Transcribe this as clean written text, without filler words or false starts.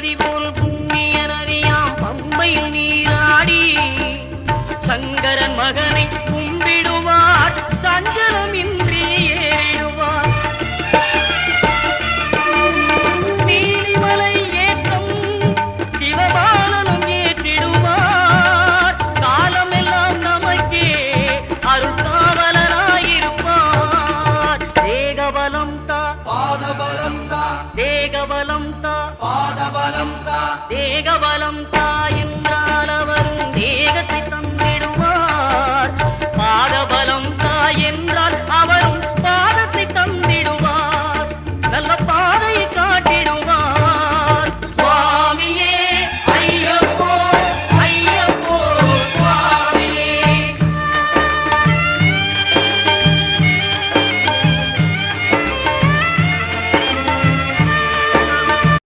நதி போல் புண்ணிய நதியாம் பம்பையில் நீராடி சங்கரன் மகனை கும்பிடுவார் சஞ்சலமின்றி ஏறிடுவார். நீலிமலை ஏற்றம் சிவபாலனும் ஏற்றிடுவார். காலமெல்லாம் நமக்கே அருள்காவலனாயிருப்பார். தேகபலம் தா பாதபலம் தா தேகபலம் தா பாதபலம் தா தேகபலம் தா